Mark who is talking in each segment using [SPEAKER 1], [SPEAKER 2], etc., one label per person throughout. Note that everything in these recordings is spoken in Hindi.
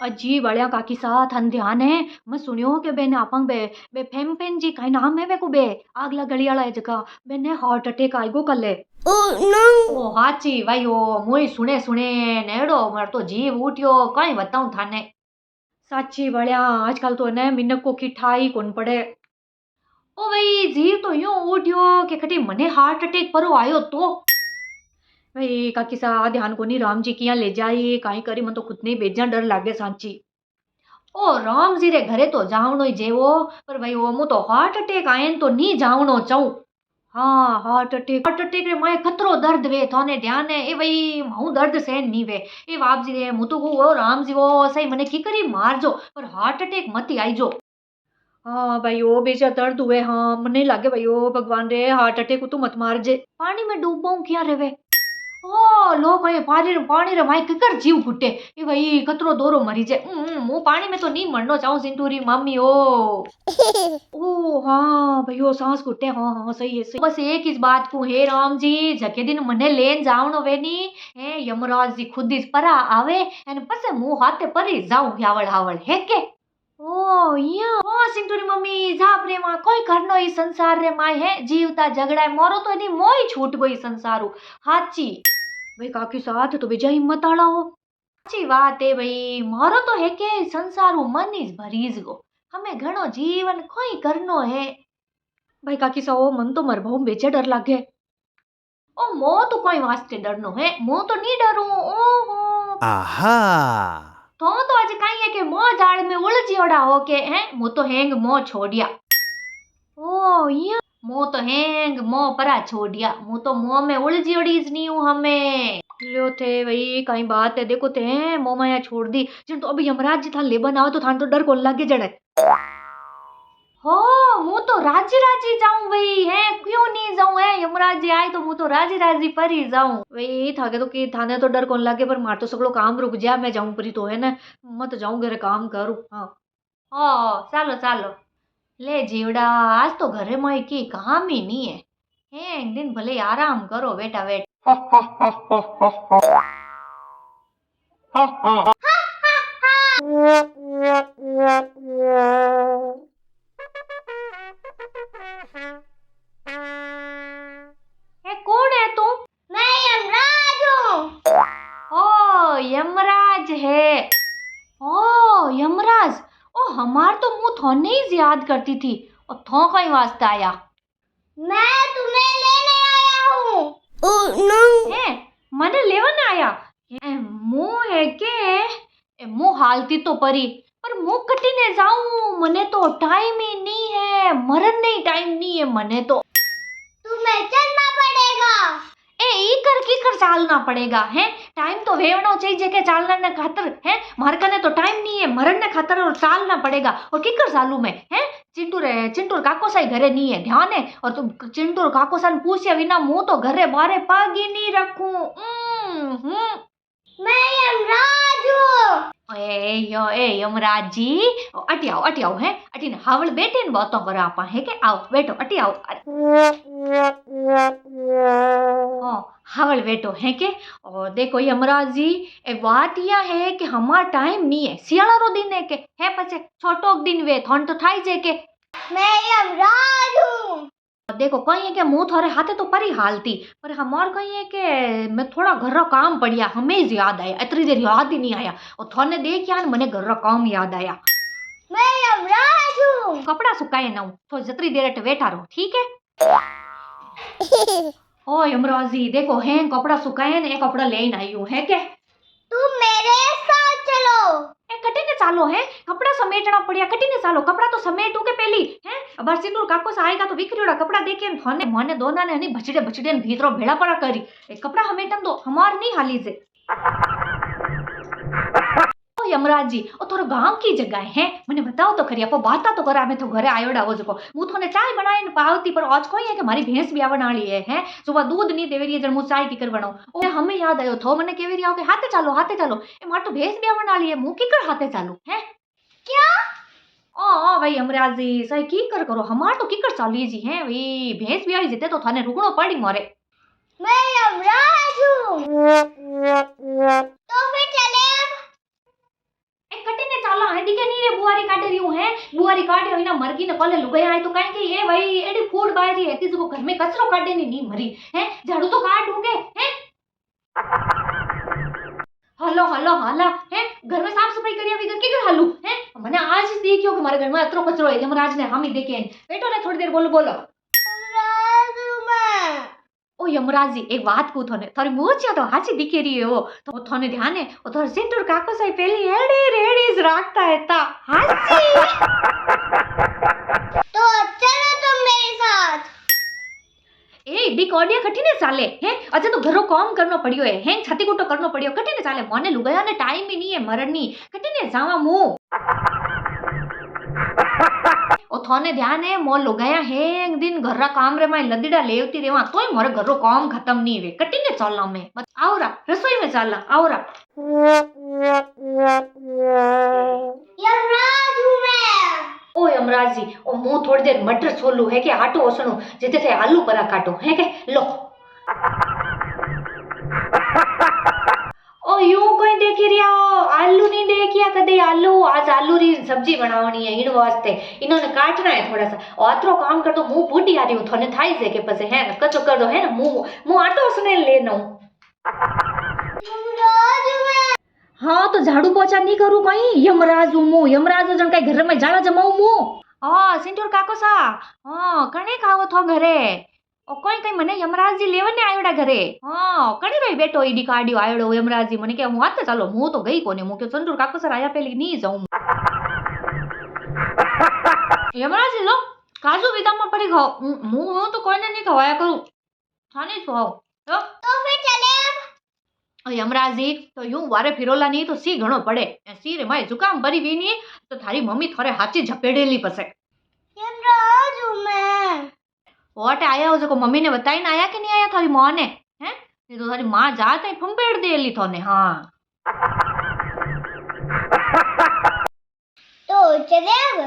[SPEAKER 1] अजी बड़िया काकी सा थान ध्यान है। मैं सुनियो के बेने आपंग बे बे फेम फेन जी काई नाम है बेको बे आगला गली वाला है जगह बेने हार्ट अटैक आईगो कले। ओ हाची भाई ओ मुई सुने सुने नेड़ो मर तो जीव उठ्यो कई बताऊं थाने। साची बड़िया आजकल तो ने मिनक को किठा ही कौन पड़े। ओ भाई जीव तो यूं उठ्यो के कटी मने हार्ट अटैक परो आयो तो भाई काकी सा ध्यान कोनी राम जी किया ले जाई काई करी मन तो खुद नहीं बेजा डर लागे सांची। ओ राम जी रे घरे तो जावणो ही जेवो पर भाई ओ मु तो हार्ट अटैक आयन तो नी जावणो चाहूं। हाँ हार्ट अटैक रे माए खतरो दर्द वे थाने ध्यान है ए भाई हूं दर्द सहन नी वे ए बाप जी रे मु तो वो राम जी वो सही मने की करी मार जो पर हार्ट अटैक मत आई जो। हाँ भाई ओ बेचा दर्द हुए हाँ मने लागे भाई ओ भगवान रे हार्ट अटैक तू मत मार जे पानी में डूबो क्या रेवे। ओ लो कहीं पानी रे माई किकर जीव फुटे ए भाई कतरो दोरो मरी जे मु पानी में तो नहीं मरनो चाहूं सिंटूरी मम्मी ओ। ओ हाँ भैयो सांस घुटे हाँ हाँ सही है सही बस एक इस बात को हे राम जी जके दिन मने लेन जावनो वेनी हे यमराज जी खुद इस परा आवे एन पसे मुंह हाथे परी जाऊं हावड़ हावड़ है के। ओ या ओ सिंटूरी मम्मी जा प्रेमा कोई करनो ई संसार रे माय है जीवता झगड़ा मोरो तो नहीं मोई छूट गई संसारू हाची भाई काकी साथ तो बेजा हिम्मत आला हो। अच्छी बात है भाई मारो तो है के संसारू मन इस भरीज गो हमें घणो जीवन कोई करनो है। भाई काकी सा ओ मन तो मर बहु बेचे डर लागे। ओ मो तो कोई वास्ते डरनो है मो तो नहीं डरू ओहो।
[SPEAKER 2] आहा
[SPEAKER 1] तो आज कहीं है के मो जाल में उलझियोड़ा हो के हैं मो तो हैंग मो छोड़िया। ओ या मो तो हैंग मो परा छोड़िया मु तो मुंह में उलझियोड़ी नहीं हूँ हमें लो थे भाई कहीं बात है देखो थे मो माया छोड़ दी जिन तो अभी यमराज जी था ले बनाओ तो थान तो डर कौन लागे जड़े। हो मु तो राजी राजी जाऊं भाई है क्यों नहीं जाऊं है यमराज जी आए तो मु तो राजी राजी पर ही जाऊं भाई थाके तो कि थाने तो डर कौन लागे पर मार तो सगलो काम रुक जा मैं जाऊं परी तो है ना मत जाऊं घरे काम करूं हाँ। ओ चालो चालो ले जीवड़ा आज तो घरे में की काम ही नहीं है एक दिन भले आराम करो बेटा बेटा। ए कौन है तू। मैं यमराज हूँ। ओ यमराज है। ओ यमराज ओ हमार तो मुंह थोने ही याद करती थी और थो कहीं वास्ते आया। मैं तुम्हें लेने आया हूँ। ओह नो है मने लेवन आया मुंह है के मुंह हालती तो परी पर मुंह कटी ने जाऊं मने तो टाइम ही नहीं है मरन नहीं टाइम नहीं है मने तो तुम्हें चलना पड़ेगा। ए ई कर चालना पड़ेगा है टाइम तो वेवनो चाहिए के चालना ने खातर है मार कने तो टाइम नहीं है मरन ने खातर और चालना पड़ेगा और किकर चालू में है चिंटूर काको साई घरे नहीं है ध्यान है और तुम चिंटूर काको सा पूछे बिना मुंह तो घरे बारे पागी नहीं रखूं। मैं यमराज हूँ। ए यमराज जी अटी आओ है अटी ने हावल बैठे न बातों करो आपा है के आओ बैठो अटी आओ हाँ हावल बैठो है के और देखो यमराज जी ए बात यह है कि हमारा टाइम नहीं है सियाला रो दिन है के है पछे छोटो दिन वे थन तो थाई जे के मैं यमराज हूँ। देखो कहीं है के मुंह थोड़े हाथे तो परी हालती पर हमार कहीं है के मैं थोड़ा घर रा काम पड़िया हमें याद आया इतनी देर याद ही नहीं आया और थोने देख यार मने घर रा काम याद आया। मैं यमराज हूँ। कपड़ा सुखाए ना तो जतरी देर अट बैठा रहो ठीक है। ओ यमराज जी देखो है कपड़ा सुखाए ने कपड़ा लेन आई हूँ है के तुम मेरे साथ चलो। ए कटी ने चालो है कपड़ा समेटना पड़िया कटी ने चालो कपड़ा तो समेटू के पहली है अबर सिंदूर काको से आएगा तो विखरियोड़ा कपड़ा देखे ने मने दोना ने हनी बचड़े भीतरो भेड़ा पड़ा करी ए कपड़ा हमेटन दो हमार नहीं हाली से। ओ यमराज जी ओ थोरो गांव की जगह है मने बताओ तो खरी आपो बाता तो करा मैं तो घरे आयोड़ा हो जको मु थोने चाय बनाए न पावती पर आज कोई है कि मारी भैंस भी आवण वाली है सुबह दूध नहीं देवे रही जण मु चाय की कर बनाऊं ओ हमें याद आयो थो मने केवी रिया के हाथे चालो ए मार तो भैंस भी आवण वाली है मु की कर हाथे चालू है क्या। ओ भाई यमराज जी सही की कर करो हमार तो की कर चाली जी है भाई भैंस भी आई जते तो थाने रुकणो पड़ी मारे। मैं यमराज हूं तो फिर चले अब। थाने दिखे नहीं रे बुआरी काटे रही हूं है बुआरी काटे इना मरगी ने कॉले लुगाई आई तो काई के ए भाई एडी फूड बाहरी है तीसको घर में कचरो काटे नहीं मरी है झाड़ू तो काट दूंगे है हलो हलो हाला है घर में साफ सफाई करिया वगैरह के घर हालू है मैंने आज ही देखियो कि हमारे घर में अतरो कचरो है यमराज ने हम ही देखे बैठो रे थोड़ी देर बोलो बोलो ओ यमराज जी एक बात कहूं थोने थारी मोचिया तो हाची दिखे रही है वो तो थोने ध्यान है वो थारे सिंटूर काको साई पहली एड़ी रेडीज रखता है ता हाची
[SPEAKER 2] तो चलो तुम मेरे साथ
[SPEAKER 1] ए डी कोडिया कठिने चाले हैं अच्छा तो घरो काम करनो पड़ियो है हैं छाती कुटो करनो पड़ियो कठिने चाले मने लुगाया ने टाइम ही नहीं है मरनी कठिने जावा मु ओ थाने ध्यान है मो लुगाया है एक दिन घररा काम रे माई लदीडा लेवती रेवा तोय मारे घरो काम खत्म नहीं वे कठिने चलना में मत आवरा रसोई में चलना आवरा
[SPEAKER 2] यमराज हूँ मैं
[SPEAKER 1] ओ यमराज जी ओ मु थोड़ी देर मटर छोलू है के आटो ओसणो जेते थे आलू परा काटो है के लो ओ यूं कोई देखी रिया आलू नहीं देखिया कदे आलू आज आलू री सब्जी बनावनी है इन वास्ते इन्होंने काटना है थोड़ा सा ओतरो काम कर तो मुंह बूटी आ रही हूं थोने थाई से के पसे है ना कचो कर दो है ना मुंह आटो ओसने लेनो
[SPEAKER 2] यमराज हूँ मैं
[SPEAKER 1] हाँ तो झाड़ू पोछा नहीं करूं कहीं यमराज हूं यमराज जन कई घर में जाला जमाऊ मु हाँ सिंटूर काको सा हाँ कणे खाओ थो घरे ओ कोई कई मने यमराज जी लेवने आयोडा घरे हाँ कणी रही बेटो ईडी काड्यो आयोडो यमराज जी मने के हूं आते चालो मु तो गई कोने मु के सिंटूर काको सर आया पहले नहीं जाऊं यमराज जी लो काजू बादाम में पड़ी खाओ मु तो कोई ने नहीं खवाया करूं थाने खाओ
[SPEAKER 2] तो फिर चले अब
[SPEAKER 1] यमराज जी तो यूं वारे फिरोला नहीं तो सी घणो पड़े सी रे माए जुकाम भरी वी नहीं तो थारी मम्मी थोड़े हाथी झपेड़ेली पसे
[SPEAKER 2] यमराज हूँ मैं
[SPEAKER 1] ओटे आया हो जो मम्मी ने बताई ना आया कि नहीं आया थारी मां ने हैं ये तो थारी मां जाते ही फंपेड़ देली थोने हाँ
[SPEAKER 2] तो चले अब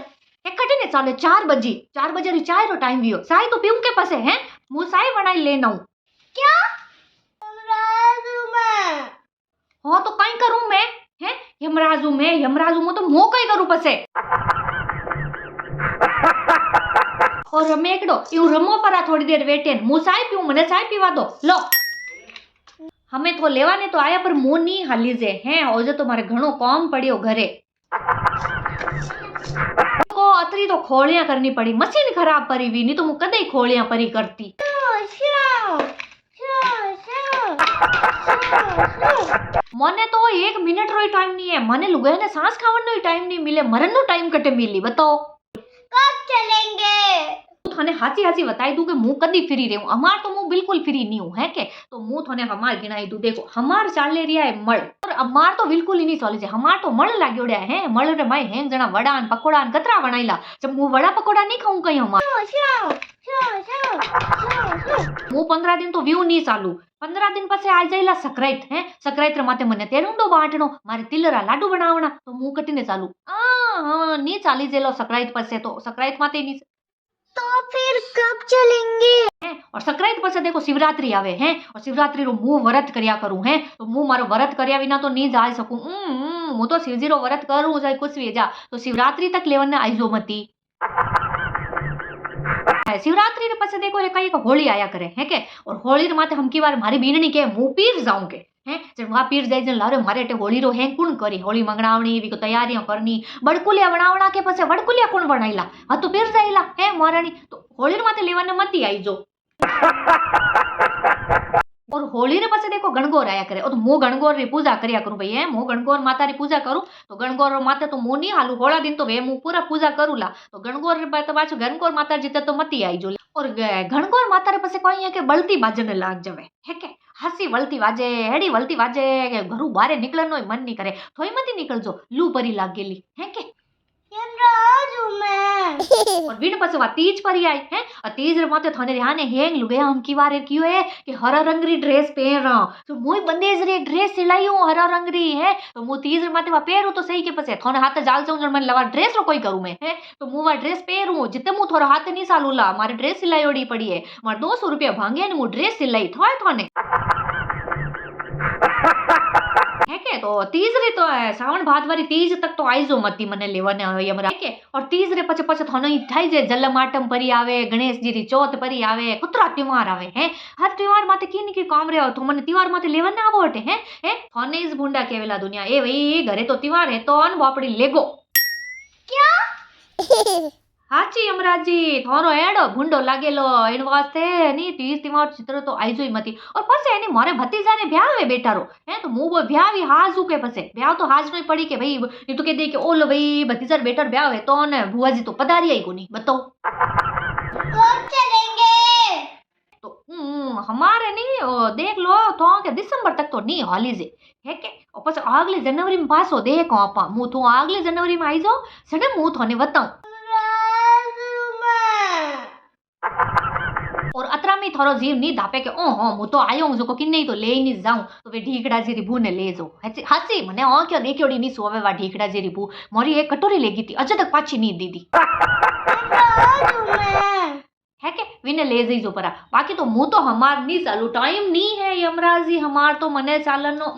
[SPEAKER 1] एक कटे ने चाले 4 बजे री चाय रो टाइम वियो चाय तो पीऊं के पसे हैं मु चाय बनाई लेना हूं
[SPEAKER 2] क्या यमराज हूँ मैं
[SPEAKER 1] हाँ तो कई करूं मैं हैं यमराज हूं तो मो कई करूं पसे और रमे एकड़ो यूं रमो परा थोड़ी देर वेटे मु चाय पीऊं मने चाय पीवा दो लो हमें तो लेवाने तो आया पर मु नहीं हाली जे हैं ओजे तो मारे घणो काम पड़ियो घरे को अतरी तो खोलियां करनी पड़ी मशीन खराब परी वी नहीं तो मु कदे ही खोलियां परी करती मने तो 1 मिनट रो टाइम नहीं है मने लुगाई ने सांस खावन नो टाइम नहीं मिले मरन नो टाइम कटे मिली बताओ
[SPEAKER 2] कब चलेंगे
[SPEAKER 1] थाने हाची हाची बताई दूं कि मु कदी फ्री रहूं हमार तो मु बिल्कुल फ्री नहीं हूं है के तो मु थाने हमार गिनाई दूं देखो हमार चाले रिया है मळ और हमार तो बिल्कुल ही नहीं चले जे हमार तो मळ लाग्योड़या है मळ रे माई हेंग जना वडान पकोड़ान कतरा बनाईला जब मु वड़ा पकोड़ा नहीं खाऊं कहीं हमार मु 15 दिन तो व्यू नहीं चालू 15 दिन पछे आ जाइला सक्राइत है सक्राइत रे माते मने तेरुंडो बाटणो मारे तिलरा लाडू बनावना तो मु कटीने चालू हां नहीं चाली जेलो सक्राइत पछे तो सक्राइत माते नहीं
[SPEAKER 2] तो फिर कब चलेंगे
[SPEAKER 1] और सक्रांत पछे देखो शिवरात्रि आवे हैं और शिवरात्रि रो मु व्रत करया करूं हैं तो मु मारो व्रत करया विना तो नहीं जा सकूं मु तो शिवजी रो व्रत करूं चाहे कुछ भी जा तो शिवरात्रि तक लेवने आईजो मती शिवरात्रि रे पछे देखो एक होली आया करे है के और होली रे माथे हम की बार मारी बीननी के मु पीर जाऊं के हैं जब वहां पीर जाई जन लारे मारे टे होली रो है कुण करी होली मंगणावणी वी को तैयारियां करनी बड़कुलिया बनावना के पछे बड़कुलिया कोण बनाईला हां तो पीर जाईला है मारानी तो होली रे माथे लेवने मती आईजो और होली रे पछे देखो गणगौर आया करे और तो मु गणगौर री पूजा करया करूं भाई है मु गणगौर माता री पूजा करूं तो गणगौर माते तो मु नहीं हालू होळा दिन तो वे मु पूरा पूजा करूला तो गणगौर रे तो पाछो गणगौर माता जी तो मती आई जो और गणगौर माता रे पछे कोई है के बलती बाजने लाग जावे है के हसी वलती वाजे हेडी वलती वाजे के घरू बारे निकलनो मन नहीं करे थोई मती निकल जो लू परी लाग गेली है के
[SPEAKER 2] यमराज हूँ मैं
[SPEAKER 1] और बीन पछे वा तीज परी आई है और तीज रे माते थाने ध्यान हेंग लुगाया हम की वारे कियो है कि हरा रंग री ड्रेस पहन तो मोई बंदेज रे ड्रेस सिलाई हूं हरा रंग री है तो मु तीज रे माते वा पहरू तो सही के पछे थाने हाथ जाल जाऊं जण मन लवा ड्रेस रो कोई करूं मैं है तो मु वा ड्रेस पहरू जिते मु थोरो हाथ नहीं सालूला मारे ड्रेस सिलाई ओडी पड़ी है मार 200 रुपया भांगे ने मु ड्रेस सिलाई थाने है के के तो तीसरी तो है सावण भात वाली तीज तक तो आईजो मती मने लेवाने यमराज के और तीसरे पछे पछे थानो ई थाई जे जलमाटम परी आवे गणेश जी री चौथ परी आवे कुतरा त्योहार आवे हैं हर त्योहार माते की की काम रे तो मने त्योहार माते लेवाने आवो हटे हैं थाने इस भूंडा केवेला दुनिया ए भाई घरे तो त्योहार है तो अन बापड़ी लेगो
[SPEAKER 2] क्या
[SPEAKER 1] हाची यमराज जी थारो एडो भूंडो लागेलो इन वास्ते नी तीज त्योहार चित्र तो आईजो ही मती और पछे एनी मारे भतीजा ने ब्यावे बेटारो हैं तो मु वो ब्यावी हाजू के पछे ब्याव तो हाज नहीं पड़ी के भाई ये तो कह दे के ओलो भाई भतीजा बेटर ब्याव है तो ने बुआ जी तो पधारी आई कोनी बताओ
[SPEAKER 2] कब चलेंगे
[SPEAKER 1] तो हमारे नहीं देख लो तो के दिसंबर तक तो नहीं हाली जे है के और पछे अगले जनवरी में पासो देखो आपा मु तो अगले जनवरी में आई जाओ सडे मु थोने बताऊं और अतरा में थारो जीव नहीं धापे के ओहो मु तो आयो हूं जो कि नहीं तो ले ही नहीं जाऊं तो वे ढीकड़ा जी री बू ने ले जो हासी मने क्यों देख्योड़ी नहीं सोवे वा ढीकड़ा जी री बू मोरी एक कटोरी लेगी थी अजय तक पाछी नहीं दीदी है के विने ले जई जो परा बाकी तो मु तो हमार नहीं चालू टाइम नहीं है यमराज जी हमार तो मने चालन नो